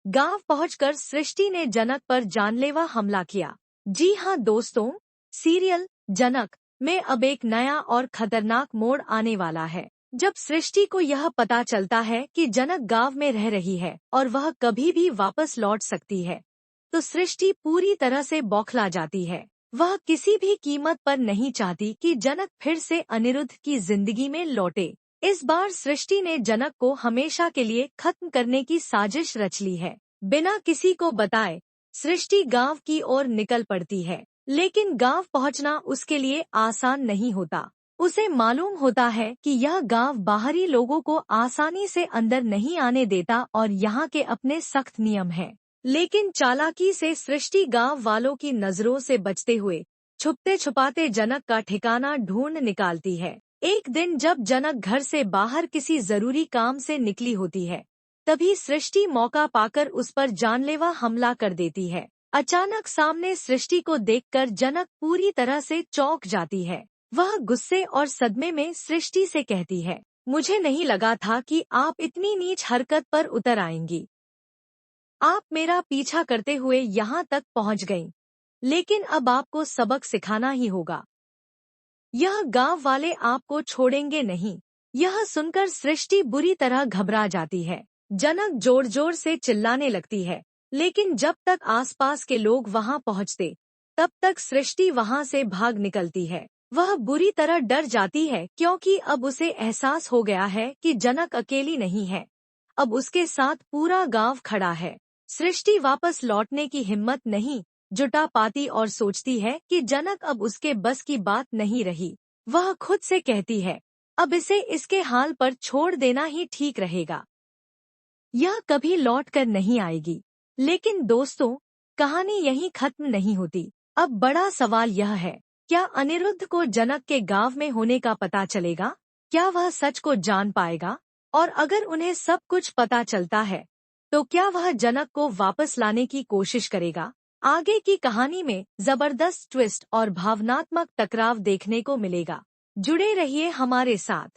गांव पहुंचकर सृष्टि ने जनक पर जानलेवा हमला किया। जी हाँ दोस्तों, सीरियल जनक में अब एक नया और खतरनाक मोड़ आने वाला है। जब सृष्टि को यह पता चलता है कि जनक गांव में रह रही है और वह कभी भी वापस लौट सकती है, तो सृष्टि पूरी तरह से बौखला जाती है। वह किसी भी कीमत पर नहीं चाहती कि जनक फिर से अनिरुद्ध की जिंदगी में लौटे। इस बार सृष्टि ने जनक को हमेशा के लिए खत्म करने की साजिश रच ली है। बिना किसी को बताए सृष्टि गांव की ओर निकल पड़ती है, लेकिन गांव पहुंचना उसके लिए आसान नहीं होता। उसे मालूम होता है कि यह गांव बाहरी लोगों को आसानी से अंदर नहीं आने देता और यहाँ के अपने सख्त नियम हैं। लेकिन चालाकी से सृष्टि गांव वालों की नजरों से बचते हुए छुपते छुपाते जनक का ठिकाना ढूंढ निकालती है। एक दिन जब जनक घर से बाहर किसी जरूरी काम से निकली होती है, तभी सृष्टि मौका पाकर उस पर जानलेवा हमला कर देती है। अचानक सामने सृष्टि को देखकर जनक पूरी तरह से चौंक जाती है। वह गुस्से और सदमे में सृष्टि से कहती है, मुझे नहीं लगा था कि आप इतनी नीच हरकत पर उतर आएंगी। आप मेरा पीछा करते हुए यहाँ तक पहुँच गईं, लेकिन अब आपको सबक सिखाना ही होगा। यह गांव वाले आपको छोड़ेंगे नहीं। यह सुनकर सृष्टि बुरी तरह घबरा जाती है। जनक जोर जोर से चिल्लाने लगती है, लेकिन जब तक आसपास के लोग वहां पहुंचते, तब तक सृष्टि वहां से भाग निकलती है। वह बुरी तरह डर जाती है क्योंकि अब उसे एहसास हो गया है कि जनक अकेली नहीं है, अब उसके साथ पूरा गांव खड़ा है। सृष्टि वापस लौटने की हिम्मत नहीं जुटा पाती और सोचती है कि जनक अब उसके बस की बात नहीं रही। वह खुद से कहती है, अब इसे इसके हाल पर छोड़ देना ही ठीक रहेगा। यह कभी लौट कर नहीं आएगी। लेकिन दोस्तों, कहानी यहीं खत्म नहीं होती। अब बड़ा सवाल यह है, क्या अनिरुद्ध को जनक के गांव में होने का पता चलेगा? क्या वह सच को जान पाएगा? और अगर उन्हें सब कुछ पता चलता है, तो क्या वह जनक को वापस लाने की कोशिश करेगा? आगे की कहानी में जबरदस्त ट्विस्ट और भावनात्मक टकराव देखने को मिलेगा। जुड़े रहिए हमारे साथ।